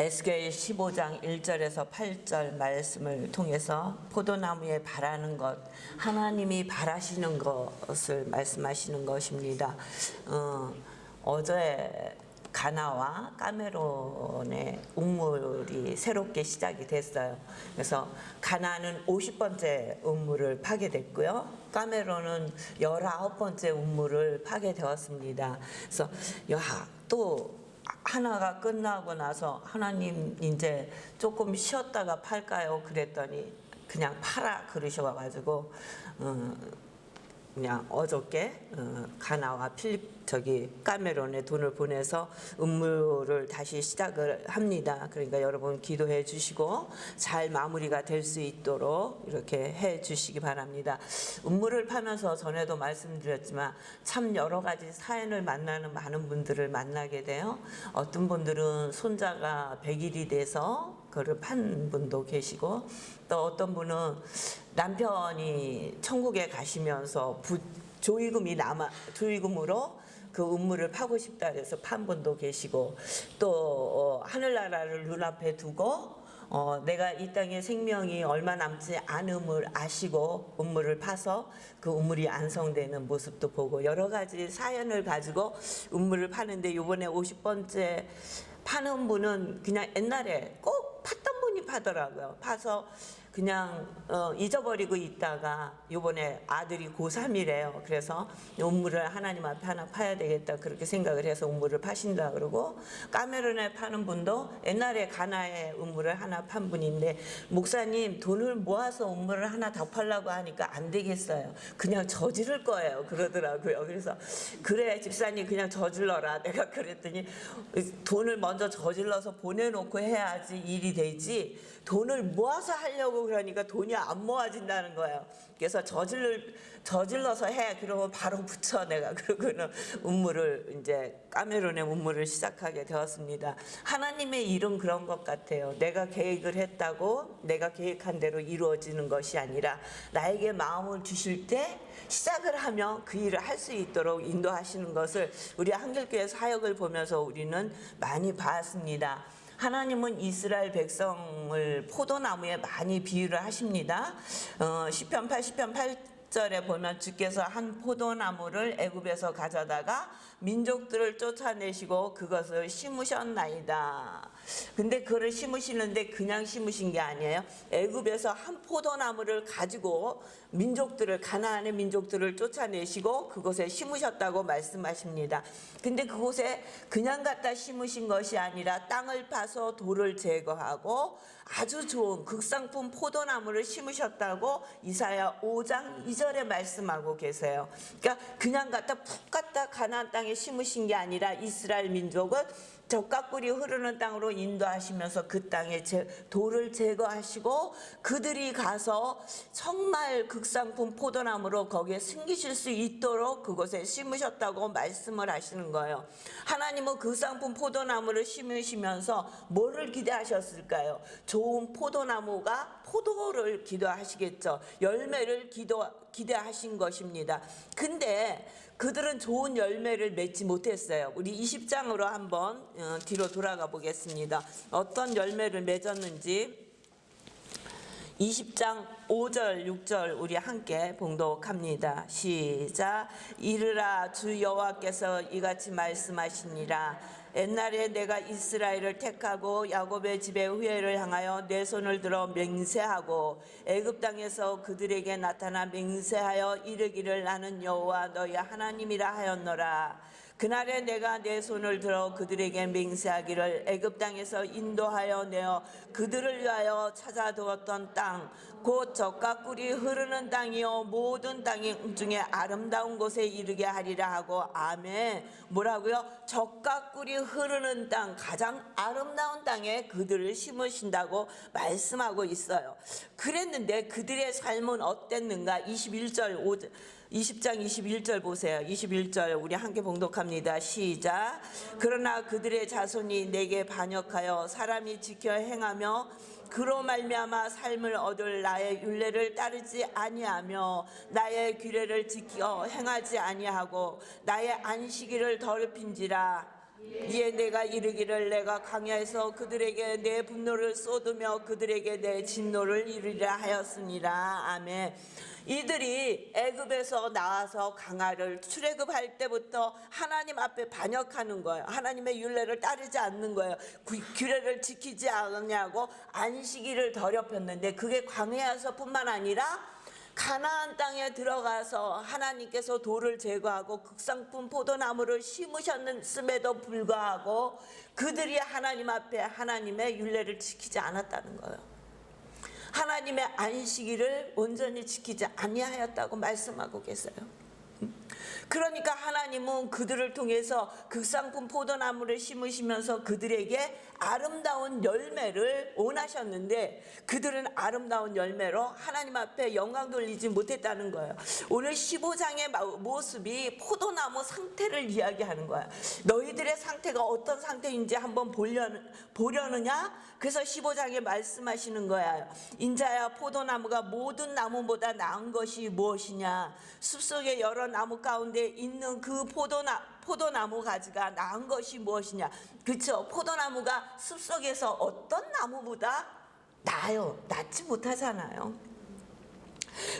에스겔 15장 1절에서 8절 말씀을 통해서 포도나무에 바라는 것, 하나님이 바라시는 것을 말씀하시는 것입니다. 어제 가나와 까메론의 음물이 새롭게 시작이 됐어요. 그래서 가나는 50번째 음물을 파게 됐고요. 까메론은 19번째 음물을 파게 되었습니다. 그래서 또 하나가 끝나고 나서 하나님 이제 조금 쉬었다가 팔까요? 그랬더니 그냥 팔아 그러셔가지고 그냥 어저께 가나와 까메론에 돈을 보내서 음물을 다시 시작을 합니다. 그러니까 여러분 기도해 주시고 잘 마무리가 될 수 있도록 이렇게 해 주시기 바랍니다. 음물을 파면서 전에도 말씀드렸지만 참 여러 가지 사연을 만나는 많은 분들을 만나게 돼요. 어떤 분들은 손자가 100일이 돼서 그를 판 분도 계시고, 또 어떤 분은 남편이 천국에 가시면서 조의금으로 그 음물을 파고 싶다 그래서 판 분도 계시고, 또 하늘나라를 눈앞에 두고 내가 이 땅에 생명이 얼마 남지 않음을 아시고 음물을 파서 그 음물이 안성되는 모습도 보고, 여러 가지 사연을 가지고 음물을 파는데, 요번에 50번째 파는 분은 그냥 옛날에 꼭 팠던 분이 파더라고요. 파서 그냥 잊어버리고 있다가 요번에 아들이 고3이래요. 그래서 음물을 하나님 앞에 하나 파야 되겠다 그렇게 생각을 해서 음물을 파신다 그러고, 까메룬에 파는 분도 옛날에 가나에 음물을 하나 판 분인데, 목사님 돈을 모아서 음물을 하나 더 팔라고 하니까 안 되겠어요. 그냥 저지를 거예요 그러더라고요. 그래서 그래 집사님 그냥 저질러라 내가 그랬더니, 돈을 먼저 저질러서 보내놓고 해야지 일이 되지 돈을 모아서 하려고 그러니까 돈이 안 모아진다는 거예요. 그래서 저질러서 해 그러면 바로 붙여 내가. 그러고는 음물을 이제 까메룬의 음물을 시작하게 되었습니다. 하나님의 일은 그런 것 같아요. 내가 계획을 했다고 내가 계획한 대로 이루어지는 것이 아니라 나에게 마음을 주실 때 시작을 하면 그 일을 할 수 있도록 인도하시는 것을 우리 한길교회 사역을 보면서 우리는 많이 봤습니다. 하나님은 이스라엘 백성을 포도나무에 많이 비유를 하십니다. 시편 80편 8절에 보면 주께서 한 포도나무를 애굽에서 가져다가 민족들을 쫓아내시고 그것을 심으셨나이다. 근데 그를 심으시는데 그냥 심으신 게 아니에요. 애굽에서 한 포도나무를 가지고 가나안의 민족들을 쫓아내시고 그곳에 심으셨다고 말씀하십니다. 근데 그곳에 그냥 갖다 심으신 것이 아니라 땅을 파서 돌을 제거하고 아주 좋은 극상품 포도나무를 심으셨다고 이사야 5장 2절에 말씀하고 계세요. 그러니까 그냥 푹 갖다 가나안 땅에 심으신 게 아니라 이스라엘 민족은 젖과 꿀이 흐르는 땅으로 인도하시면서 그 땅에 돌을 제거하시고 그들이 가서 정말 극상품 포도나무로 거기에 숨기실 수 있도록 그곳에 심으셨다고 말씀을 하시는 거예요. 하나님은 극상품 포도나무를 심으시면서 뭐를 기대하셨을까요? 좋은 포도나무가 포도를 기도하시겠죠. 열매를 기대하신 것입니다. 근데 그들은 좋은 열매를 맺지 못했어요. 우리 20장으로 한번 뒤로 돌아가 보겠습니다. 어떤 열매를 맺었는지 20장 5절 6절 우리 함께 봉독합니다. 시작. 이르라 주 여호와께서 이같이 말씀하시니라. 옛날에 내가 이스라엘을 택하고 야곱의 집의 후예를 향하여 내 손을 들어 맹세하고 애굽 땅에서 그들에게 나타나 맹세하여 이르기를 나는 여호와 너희 하나님이라 하였노라. 그날에 내가 내 손을 들어 그들에게 맹세하기를 애굽 땅에서 인도하여 내어 그들을 위하여 찾아두었던 땅 곧 젖과 꿀이 흐르는 땅이요 모든 땅 중에 아름다운 곳에 이르게 하리라 하고. 아멘. 뭐라고요? 젖과 꿀이 흐르는 땅, 가장 아름다운 땅에 그들을 심으신다고 말씀하고 있어요. 그랬는데 그들의 삶은 어땠는가? 20장 21절 보세요. 21절 우리 함께 봉독합니다. 시작. 그러나 그들의 자손이 내게 반역하여 사람이 지켜 행하며 그로 말미암아 삶을 얻을 나의 율례를 따르지 아니하며 나의 규례를 지켜 행하지 아니하고 나의 안식일을 더럽힌지라. 이에 내가 이르기를 내가 광야에서 그들에게 내 분노를 쏟으며 그들에게 내 진노를 이루리라 하였으니라. 아멘. 이들이 애굽에서 나와서 강야를 출애굽할 때부터 하나님 앞에 반역하는 거예요. 하나님의 율례를 따르지 않는 거예요. 규례를 지키지 않냐고 안식일을 더럽혔는데, 그게 광야에서뿐만 아니라 가나안 땅에 들어가서 하나님께서 돌을 제거하고 극상품 포도나무를 심으셨음에도 불구하고 그들이 하나님 앞에 하나님의 율례를 지키지 않았다는 거예요. 하나님의 안식일을 온전히 지키지 아니하였다고 말씀하고 계세요. 그러니까 하나님은 그들을 통해서 극상품 포도나무를 심으시면서 그들에게 아름다운 열매를 원하셨는데, 그들은 아름다운 열매로 하나님 앞에 영광 돌리지 못했다는 거예요. 오늘 15장의 모습이 포도나무 상태를 이야기하는 거야. 너희들의 상태가 어떤 상태인지 한번 보려느냐? 그래서 15장에 말씀하시는 거야. 인자야, 포도나무가 모든 나무보다 나은 것이 무엇이냐? 숲속의 여러 나무 가운데 있는 그 포도나무 가지가 나은 것이 무엇이냐? 그렇죠? 포도나무가 숲속에서 어떤 나무보다 나아요. 낫지 못하잖아요.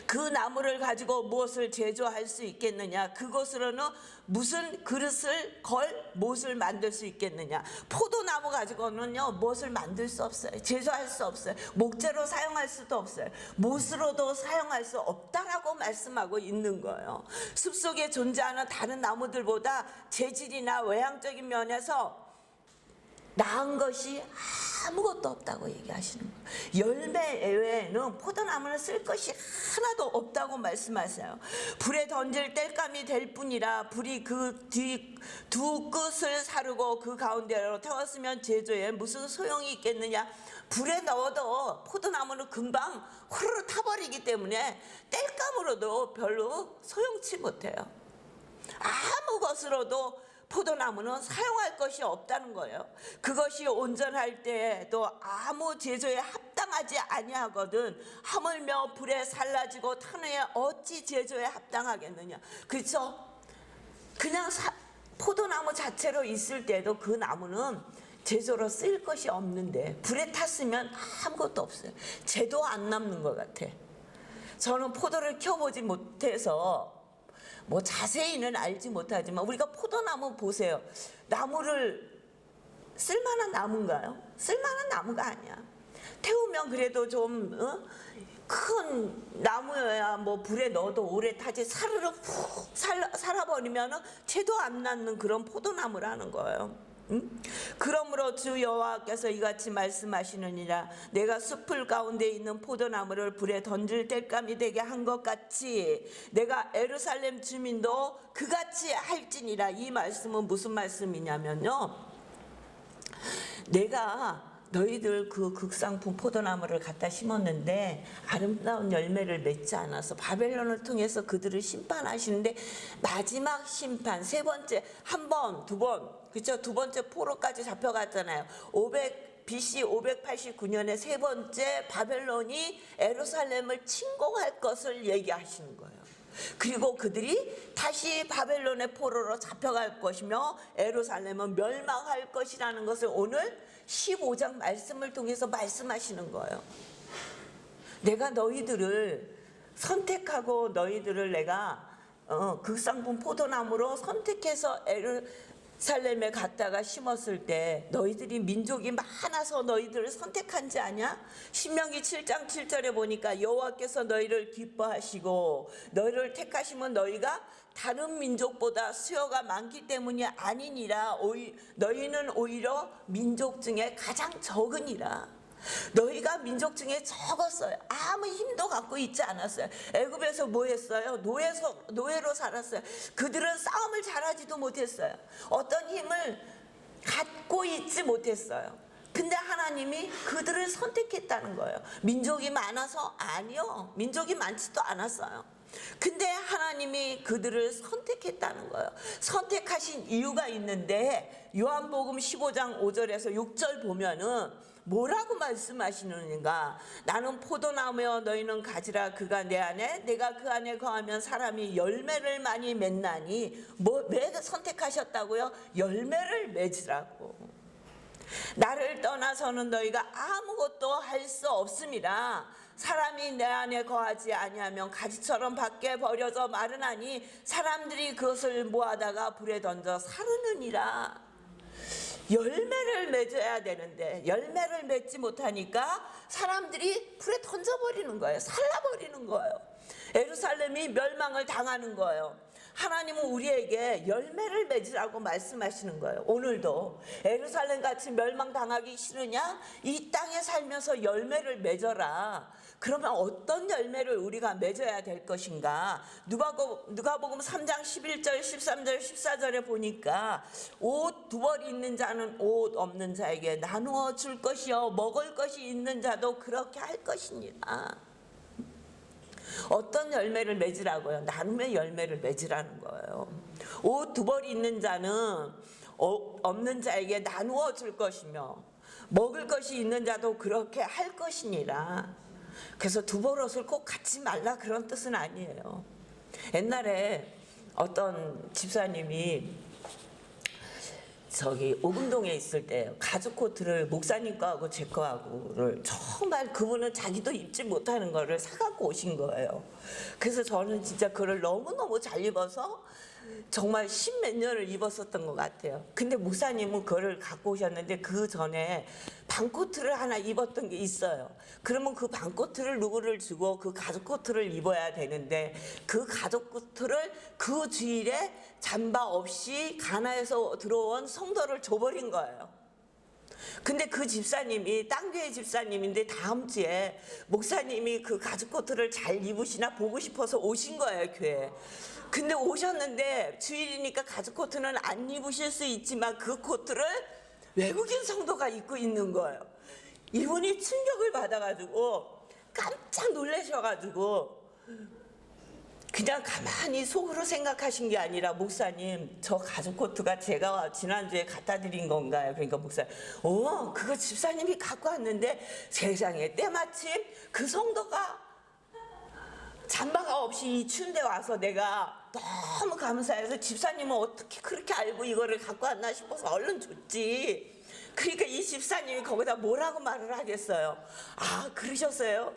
그 나무를 가지고 무엇을 제조할 수 있겠느냐? 그것으로는 무슨 그릇을 걸 무엇을 만들 수 있겠느냐? 포도나무 가지고는요 무엇을 만들 수 없어요. 제조할 수 없어요. 목재로 사용할 수도 없어요. 못으로도 사용할 수 없다라고 말씀하고 있는 거예요. 숲속에 존재하는 다른 나무들보다 재질이나 외향적인 면에서 나은 것이 아무것도 없다고 얘기하시는 거예요. 열매 외에는 포도나무는 쓸 것이 하나도 없다고 말씀하세요. 불에 던질 땔감이 될 뿐이라 불이 그 뒤 두 끝을 사르고 그 가운데로 태웠으면 제조에 무슨 소용이 있겠느냐? 불에 넣어도 포도나무는 금방 후루룩 타버리기 때문에 땔감으로도 별로 소용치 못해요. 아무 것으로도 포도나무는 사용할 것이 없다는 거예요. 그것이 온전할 때도 아무 제조에 합당하지 아니하거든. 하물며 불에 살라지고 탄 후에 어찌 제조에 합당하겠느냐? 그렇죠? 그냥 포도나무 자체로 있을 때도 그 나무는 제조로 쓸 것이 없는데 불에 탔으면 아무것도 없어요. 재도 안 남는 것 같아. 저는 포도를 켜보지 못해서 뭐 자세히는 알지 못하지만 우리가 포도나무 보세요. 나무를 쓸만한 나무인가요? 쓸만한 나무가 아니야. 태우면 그래도 좀 큰 나무여야 뭐 불에 넣어도 오래 타지. 사르르 푹 살아버리면 채도 안 낳는 그런 포도나무라는 거예요. 그러므로 주 여호와께서 이같이 말씀하시느니라. 내가 숲을 가운데 있는 포도나무를 불에 던질 땔감이 되게 한 것 같이 내가 예루살렘 주민도 그같이 할지니라. 이 말씀은 무슨 말씀이냐면요, 내가 너희들 그 극상품 포도나무를 갖다 심었는데 아름다운 열매를 맺지 않아서 바벨론을 통해서 그들을 심판하시는데, 마지막 심판 세 번째, 한 번, 두 번, 그렇죠? 두 번째 포로까지 잡혀갔잖아요. BC 589년에 세 번째 바벨론이 예루살렘을 침공할 것을 얘기하시는 거예요. 그리고 그들이 다시 바벨론의 포로로 잡혀갈 것이며 예루살렘은 멸망할 것이라는 것을 오늘 15장 말씀을 통해서 말씀하시는 거예요. 내가 너희들을 선택하고 너희들을 내가 극상품 포도나무로 선택해서 예루살렘에 갔다가 심었을 때 너희들이 민족이 많아서 너희들을 선택한지 아냐? 신명기 7장 7절에 보니까 여호와께서 너희를 기뻐하시고 너희를 택하시면 너희가 다른 민족보다 수요가 많기 때문이 아니니라. 너희는 오히려 민족 중에 가장 적으니라. 너희가 민족 중에 적었어요. 아무 힘도 갖고 있지 않았어요. 애굽에서 뭐 했어요? 노예로 살았어요. 그들은 싸움을 잘하지도 못했어요. 어떤 힘을 갖고 있지 못했어요. 근데 하나님이 그들을 선택했다는 거예요. 민족이 많아서? 아니요. 민족이 많지도 않았어요. 근데 하나님이 그들을 선택했다는 거예요. 선택하신 이유가 있는데 요한복음 15장 5절에서 6절 보면은 뭐라고 말씀하시는가? 나는 포도나무여 너희는 가지라. 그가 내 안에 내가 그 안에 거하면 사람이 열매를 많이 맺나니. 왜 선택하셨다고요? 열매를 맺으라고. 나를 떠나서는 너희가 아무것도 할 수 없습니다. 사람이 내 안에 거하지 아니하면 가지처럼 밖에 버려져 마르나니 사람들이 그것을 모아다가 불에 던져 사르느니라. 열매를 맺어야 되는데 열매를 맺지 못하니까 사람들이 불에 던져버리는 거예요. 살라버리는 거예요. 예루살렘이 멸망을 당하는 거예요. 하나님은 우리에게 열매를 맺으라고 말씀하시는 거예요. 오늘도 예루살렘 같이 멸망당하기 싫으냐? 이 땅에 살면서 열매를 맺어라. 그러면 어떤 열매를 우리가 맺어야 될 것인가? 누가복음 3장 11절 13절 14절에 보니까 옷 두 벌 있는 자는 옷 없는 자에게 나누어 줄 것이요 먹을 것이 있는 자도 그렇게 할 것이니라. 어떤 열매를 맺으라고요? 나눔의 열매를 맺으라는 거예요. 옷 두 벌 있는 자는 없는 자에게 나누어 줄 것이며 먹을 것이 있는 자도 그렇게 할 것이니라. 그래서 두 벌 옷을 꼭 갖지 말라 그런 뜻은 아니에요. 옛날에 어떤 집사님이 오금동에 있을 때 가죽 코트를 목사님 거하고 제 거하고를 정말 그분은 자기도 입지 못하는 거를 사갖고 오신 거예요. 그래서 저는 진짜 그걸 너무너무 잘 입어서 정말 10몇 년을 입었었던 것 같아요. 근데 목사님은 그거를 갖고 오셨는데 그 전에 반코트를 하나 입었던 게 있어요. 그러면 그 반코트를 누구를 주고 그 가죽 코트를 입어야 되는데 그 가죽 코트를 그 주일에 잠바 없이 가나에서 들어온 성도를 줘버린 거예요. 근데 그 집사님이 딴 교회 집사님인데 다음 주에 목사님이 그 가죽 코트를 잘 입으시나 보고 싶어서 오신 거예요, 교회에. 근데 오셨는데 주일이니까 가죽 코트는 안 입으실 수 있지만 그 코트를 외국인 성도가 입고 있는 거예요. 이분이 충격을 받아가지고 깜짝 놀라셔가지고 그냥 가만히 속으로 생각하신 게 아니라 목사님 저 가죽 코트가 제가 지난주에 갖다 드린 건가요? 그러니까 목사님 그거 집사님이 갖고 왔는데 세상에 때마침 그 성도가 잠바가 없이 이 추운데 와서 내가 너무 감사해서 집사님은 어떻게 그렇게 알고 이거를 갖고 왔나 싶어서 얼른 줬지. 그러니까 이 집사님이 거기다 뭐라고 말을 하겠어요. 아 그러셨어요?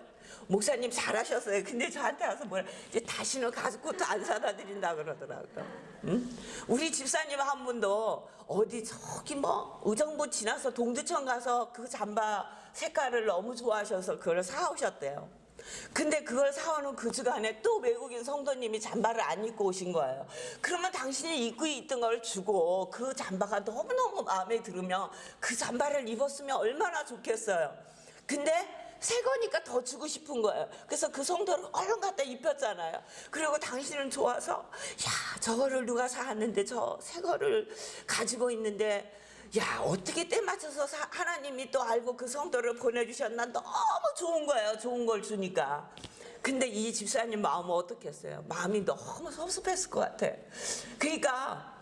목사님 잘하셨어요. 근데 저한테 와서 뭐라 이제 다시는 가죽 코트 안 사다 드린다 그러더라고요. 응? 우리 집사님 한 분도 어디 저기 의정부 지나서 동두천 가서 그 잠바 색깔을 너무 좋아하셔서 그걸 사오셨대요. 근데 그걸 사오는 그 주간에 또 외국인 성도님이 잠바를 안 입고 오신 거예요. 그러면 당신이 입고 있던 걸 주고 그 잠바가 너무너무 마음에 들으면 그 잠바를 입었으면 얼마나 좋겠어요. 근데 새 거니까 더 주고 싶은 거예요. 그래서 그 성도를 얼른 갖다 입혔잖아요. 그리고 당신은 좋아서 야 저거를 누가 사왔는데 저 새 거를 가지고 있는데 야 어떻게 때 맞춰서 하나님이 또 알고 그 성도를 보내주셨나. 너무 좋은 거예요. 좋은 걸 주니까. 근데 이 집사님 마음은 어떻겠어요? 마음이 너무 섭섭했을 것 같아. 그러니까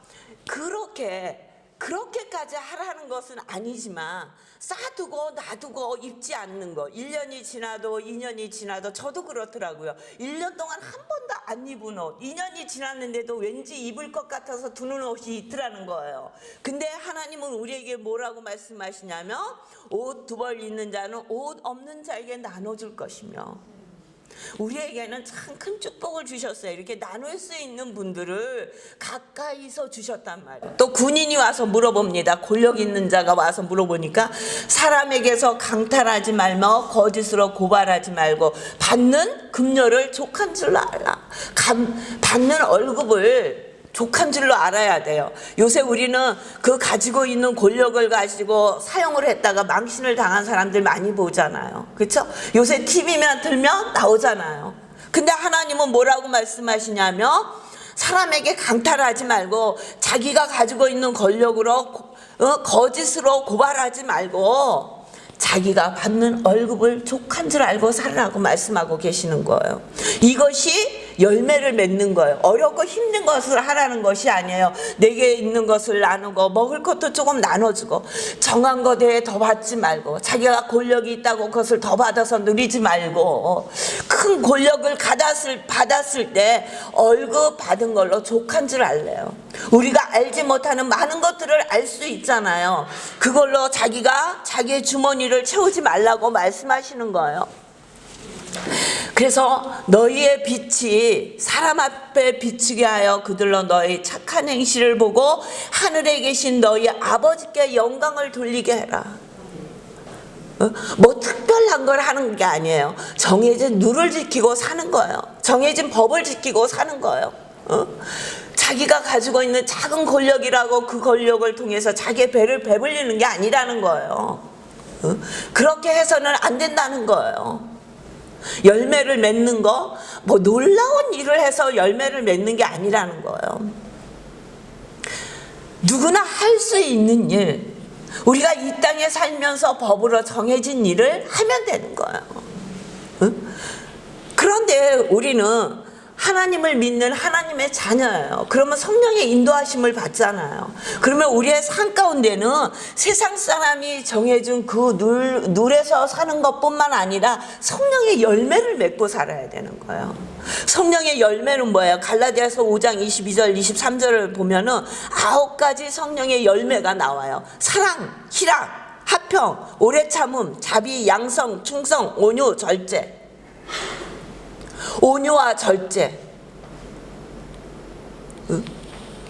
그렇게까지 하라는 것은 아니지만 싸두고 놔두고 입지 않는 거 1년이 지나도 2년이 지나도 저도 그렇더라고요. 1년 동안 한 번도 안 입은 옷 2년이 지났는데도 왠지 입을 것 같아서 두는 옷이 있더라는 거예요. 근데 하나님은 우리에게 뭐라고 말씀하시냐면 옷 두 벌 있는 자는 옷 없는 자에게 나눠줄 것이며 우리에게는 참 큰 축복을 주셨어요. 이렇게 나눌 수 있는 분들을 가까이서 주셨단 말이에요. 또 군인이 와서 물어봅니다. 권력 있는 자가 와서 물어보니까 사람에게서 강탈하지 말며 거짓으로 고발하지 말고 받는 급료를 족한 줄로 알라. 받는 월급을 족한 줄로 알아야 돼요. 요새 우리는 그 가지고 있는 권력을 가지고 사용을 했다가 망신을 당한 사람들 많이 보잖아요. 그렇죠? 요새 TV만 틀면 나오잖아요. 근데 하나님은 뭐라고 말씀하시냐면 사람에게 강탈하지 말고 자기가 가지고 있는 권력으로 거짓으로 고발하지 말고 자기가 받는 월급을 족한 줄 알고 살라고 말씀하고 계시는 거예요. 이것이 열매를 맺는 거예요. 어렵고 힘든 것을 하라는 것이 아니에요. 내게 있는 것을 나누고 먹을 것도 조금 나눠주고 정한 것에 더 받지 말고 자기가 권력이 있다고 그것을 더 받아서 누리지 말고 큰 권력을 받았을 때 월급 받은 걸로 족한 줄 알래요. 우리가 알지 못하는 많은 것들을 알 수 있잖아요. 그걸로 자기의 주머니를 채우지 말라고 말씀하시는 거예요. 그래서 너희의 빛이 사람 앞에 비추게 하여 그들로 너희 착한 행실을 보고 하늘에 계신 너희 아버지께 영광을 돌리게 해라. 뭐 특별한 걸 하는 게 아니에요. 정해진 룰을 지키고 사는 거예요. 정해진 법을 지키고 사는 거예요. 자기가 가지고 있는 작은 권력이라고 그 권력을 통해서 자기의 배를 배불리는 게 아니라는 거예요. 그렇게 해서는 안 된다는 거예요. 열매를 맺는 거, 뭐 놀라운 일을 해서 열매를 맺는 게 아니라는 거예요. 누구나 할 수 있는 일, 우리가 이 땅에 살면서 법으로 정해진 일을 하면 되는 거예요. 그런데 우리는 하나님을 믿는 하나님의 자녀예요. 그러면 성령의 인도하심을 받잖아요. 그러면 우리의 삶 가운데는 세상 사람이 정해준 그 룰에서 사는 것뿐만 아니라 성령의 열매를 맺고 살아야 되는 거예요. 성령의 열매는 뭐예요? 갈라디아서 5장 22절 23절을 보면은 9가지 성령의 열매가 나와요. 사랑, 희락, 화평, 오래 참음, 자비, 양성, 충성, 온유, 절제. 온유와 절제,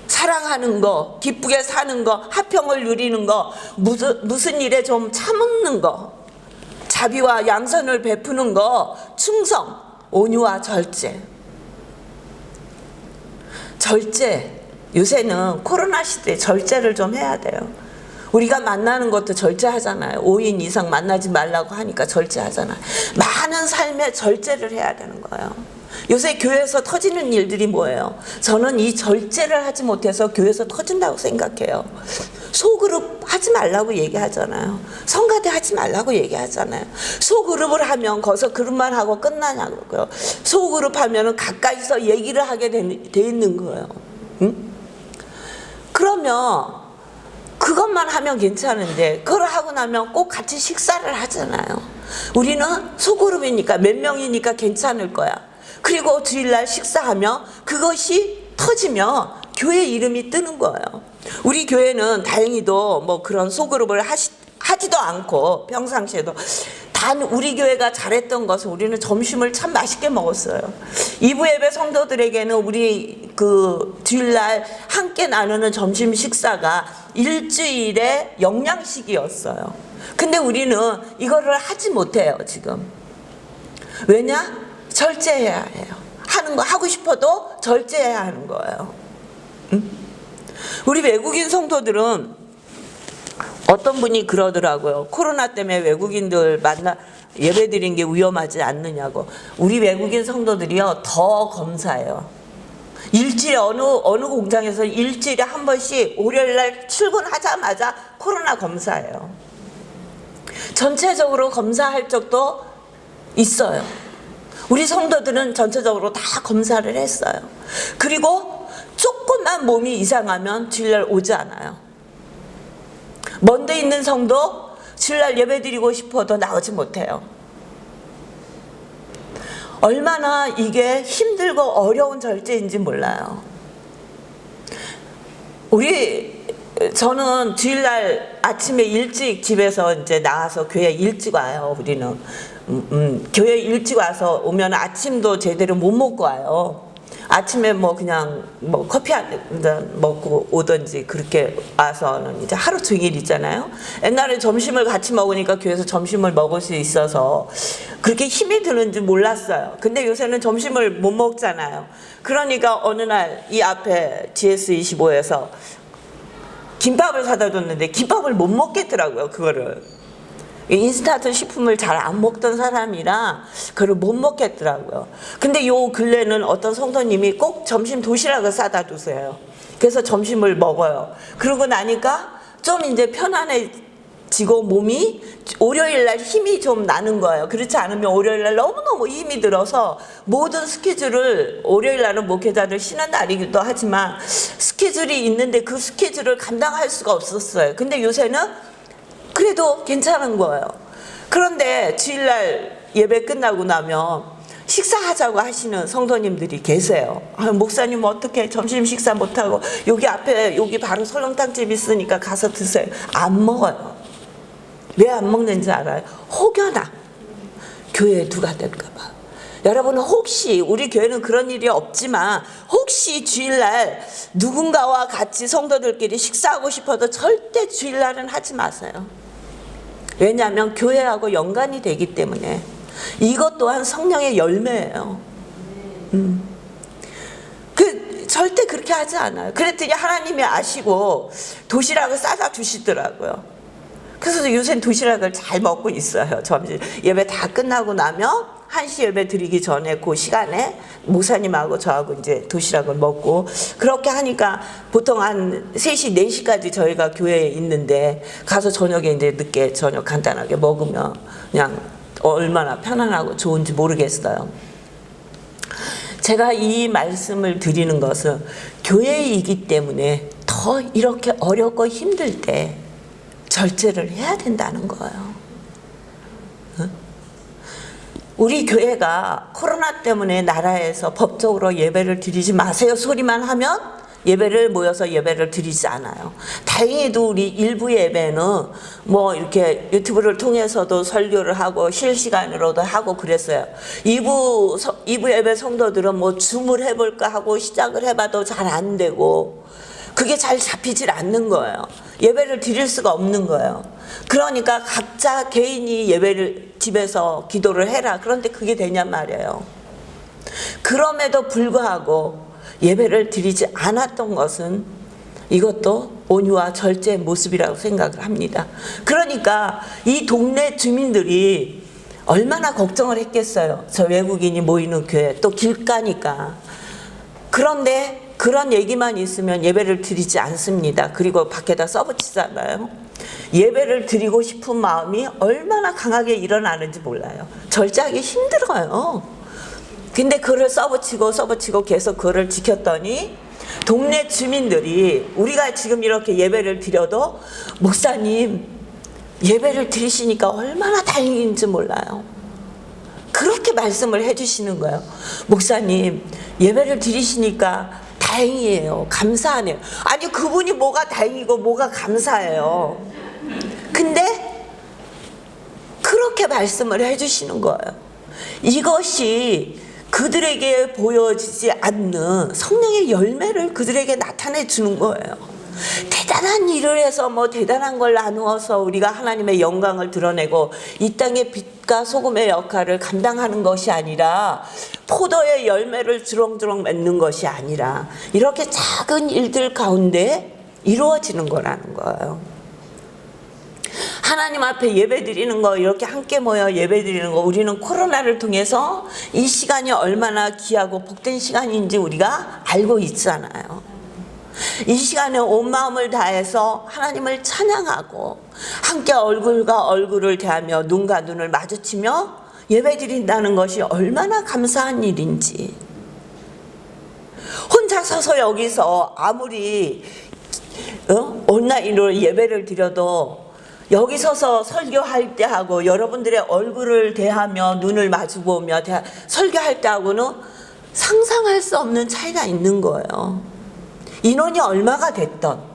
사랑하는 거, 기쁘게 사는 거, 화평을 누리는 거, 무슨 일에 좀 참는 거, 자비와 양선을 베푸는 거, 충성, 온유와 절제. 절제, 요새는 코로나 시대에 절제를 좀 해야 돼요. 우리가 만나는 것도 절제하잖아요. 5인 이상 만나지 말라고 하니까 절제하잖아요. 많은 삶에 절제를 해야 되는 거예요. 요새 교회에서 터지는 일들이 뭐예요? 저는 이 절제를 하지 못해서 교회에서 터진다고 생각해요. 소그룹 하지 말라고 얘기하잖아요. 성가대 하지 말라고 얘기하잖아요. 소그룹을 하면 거기서 그룹만 하고 끝나냐고요. 소그룹 하면 가까이서 얘기를 하게 돼 있는 거예요. 응? 그러면 그것만 하면 괜찮은데 그걸 하고 나면 꼭 같이 식사를 하잖아요. 우리는 소그룹이니까 몇 명이니까 괜찮을 거야. 그리고 주일날 식사하면 그것이 터지면 교회 이름이 뜨는 거예요. 우리 교회는 다행히도 뭐 그런 소그룹을 하지도 않고 평상시에도 단 우리 교회가 잘했던 것은 우리는 점심을 참 맛있게 먹었어요. 2부 예배 성도들에게는 우리 그 주일날 함께 나누는 점심 식사가 일주일의 영양식이었어요. 근데 우리는 이거를 하지 못해요, 지금. 왜냐? 절제해야 해요. 하는 거 하고 싶어도 절제해야 하는 거예요. 응? 우리 외국인 성도들은 어떤 분이 그러더라고요. 코로나 때문에 외국인들 만나 예배 드린 게 위험하지 않느냐고. 우리 외국인 성도들이요 더 검사해요. 일주일에 어느 공장에서 일주일에 한 번씩 월요일날 출근하자마자 코로나 검사해요. 전체적으로 검사할 적도 있어요. 우리 성도들은 전체적으로 다 검사를 했어요. 그리고 조금만 몸이 이상하면 주일날 오지 않아요. 먼데 있는 성도 주일날 예배드리고 싶어도 나오지 못해요. 얼마나 이게 힘들고 어려운 절제인지 몰라요. 저는 주일날 아침에 일찍 집에서 이제 나와서 교회 일찍 와요. 우리는 교회 일찍 와서 오면 아침도 제대로 못 먹고 와요. 아침에 뭐 그냥 뭐 커피 한 잔 먹고 오든지 그렇게 와서는 이제 하루 종일 있잖아요. 옛날에 점심을 같이 먹으니까 교회에서 점심을 먹을 수 있어서 그렇게 힘이 드는지 몰랐어요. 근데 요새는 점심을 못 먹잖아요. 그러니까 어느 날 이 앞에 GS25에서 김밥을 사다 줬는데 김밥을 못 먹겠더라고요. 그거를. 인스턴트 식품을 잘 안 먹던 사람이라 그걸 못 먹겠더라고요. 근데 요 근래는 어떤 성도님이 꼭 점심 도시락을 싸다 주세요. 그래서 점심을 먹어요. 그러고 나니까 좀 이제 지고 몸이 월요일 날 힘이 좀 나는 거예요. 그렇지 않으면 월요일 날 너무너무 힘이 들어서 모든 스케줄을, 월요일 날은 목회자들 쉬는 날이기도 하지만 스케줄이 있는데 그 스케줄을 감당할 수가 없었어요. 근데 요새는 그래도 괜찮은 거예요. 그런데 주일날 예배 끝나고 나면 식사하자고 하시는 성도님들이 계세요. 목사님 어떻게 점심 식사 못하고 여기 앞에 여기 바로 설렁탕집 있으니까 가서 드세요. 안 먹어요. 왜 안 먹는지 알아요? 혹여나 교회에 누가 될까 봐. 여러분, 혹시 우리 교회는 그런 일이 없지만 혹시 주일날 누군가와 같이 성도들끼리 식사하고 싶어도 절대 주일날은 하지 마세요. 왜냐하면 교회하고 연관이 되기 때문에. 이것 또한 성령의 열매예요. 절대 그렇게 하지 않아요. 그랬더니 하나님이 아시고 도시락을 싸다 주시더라고요. 그래서 요새 도시락을 잘 먹고 있어요. 점심 예배 다 끝나고 나면 1시 예배 드리기 전에 그 시간에 목사님하고 저하고 이제 도시락을 먹고, 그렇게 하니까 보통 한 3시, 4시까지 저희가 교회에 있는데 가서 저녁에 이제 늦게 저녁 간단하게 먹으면 그냥 얼마나 편안하고 좋은지 모르겠어요. 제가 이 말씀을 드리는 것은 교회이기 때문에 더 이렇게 어렵고 힘들 때 절제를 해야 된다는 거예요. 우리 교회가 코로나 때문에 나라에서 법적으로 예배를 드리지 마세요 소리만 하면 예배를 모여서 예배를 드리지 않아요. 다행히도 우리 일부 예배는 뭐 이렇게 유튜브를 통해서도 설교를 하고 실시간으로도 하고 그랬어요. 2부 예배 성도들은 뭐 줌을 해볼까 하고 시작을 해봐도 잘 안 되고 그게 잘 잡히질 않는 거예요. 예배를 드릴 수가 없는 거예요. 그러니까 각자 개인이 예배를 집에서 기도를 해라. 그런데 그게 되냔 말이에요. 그럼에도 불구하고 예배를 드리지 않았던 것은 이것도 온유와 절제의 모습이라고 생각을 합니다. 그러니까 이 동네 주민들이 얼마나 걱정을 했겠어요. 저 외국인이 모이는 교회, 또 길가니까. 그런데 그런 얘기만 있으면 예배를 드리지 않습니다. 그리고 밖에다 써붙이잖아요. 예배를 드리고 싶은 마음이 얼마나 강하게 일어나는지 몰라요. 절제하기 힘들어요. 근데 그걸 써붙이고 계속 그거를 지켰더니 동네 주민들이 우리가 지금 이렇게 예배를 드려도 목사님 예배를 드리시니까 얼마나 다행인지 몰라요. 그렇게 말씀을 해주시는 거예요. 목사님 예배를 드리시니까 다행이에요. 감사하네요. 아니 그분이 뭐가 다행이고 뭐가 감사해요. 근데 그렇게 말씀을 해주시는 거예요. 이것이 그들에게 보여지지 않는 성령의 열매를 그들에게 나타내 주는 거예요. 대단한 일을 해서 뭐 대단한 걸 나누어서 우리가 하나님의 영광을 드러내고 이 땅의 빛과 소금의 역할을 감당하는 것이 아니라, 포도의 열매를 주렁주렁 맺는 것이 아니라 이렇게 작은 일들 가운데 이루어지는 거라는 거예요. 하나님 앞에 예배 드리는 거, 이렇게 함께 모여 예배 드리는 거, 우리는 코로나를 통해서 이 시간이 얼마나 귀하고 복된 시간인지 우리가 알고 있잖아요. 이 시간에 온 마음을 다해서 하나님을 찬양하고 함께 얼굴과 얼굴을 대하며 눈과 눈을 마주치며 예배 드린다는 것이 얼마나 감사한 일인지. 혼자 서서 여기서 아무리 온라인으로 예배를 드려도 여기 서서 설교할 때 하고 여러분들의 얼굴을 대하며 눈을 마주보며 설교할 때 하고는 상상할 수 없는 차이가 있는 거예요. 인원이 얼마가 됐던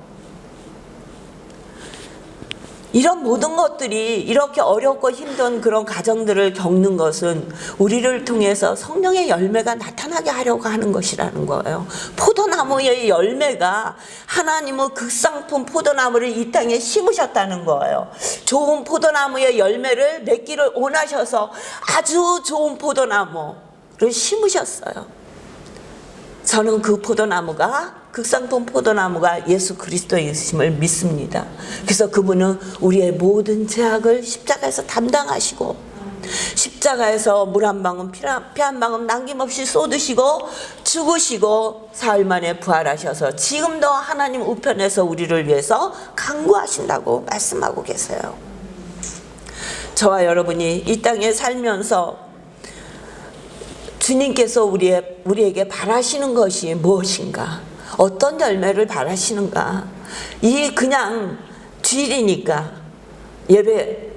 이런 모든 것들이 이렇게 어렵고 힘든 그런 가정들을 겪는 것은 우리를 통해서 성령의 열매가 나타나게 하려고 하는 것이라는 거예요. 포도나무의 열매가, 하나님은 극상품 포도나무를 이 땅에 심으셨다는 거예요. 좋은 포도나무의 열매를 맺기를 원하셔서 아주 좋은 포도나무를 심으셨어요. 저는 그 포도나무가, 극상품 포도나무가 예수 그리스도이심을 믿습니다. 그래서 그분은 우리의 모든 죄악을 십자가에서 담당하시고 십자가에서 물 한 방울 피 한 방울 남김없이 쏟으시고 죽으시고 사흘 만에 부활하셔서 지금도 하나님 우편에서 우리를 위해서 간구하신다고 말씀하고 계세요. 저와 여러분이 이 땅에 살면서 주님께서 우리에게 바라시는 것이 무엇인가? 어떤 열매를 바라시는가? 이 그냥 주일이니까 예배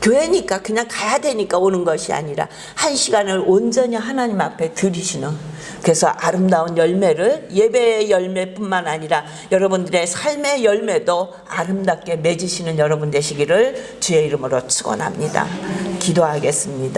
교회니까 그냥 가야 되니까 오는 것이 아니라 한 시간을 온전히 하나님 앞에 드리시는, 그래서 아름다운 열매를, 예배의 열매뿐만 아니라 여러분들의 삶의 열매도 아름답게 맺으시는 여러분 되시기를 주의 이름으로 축원합니다. 기도하겠습니다.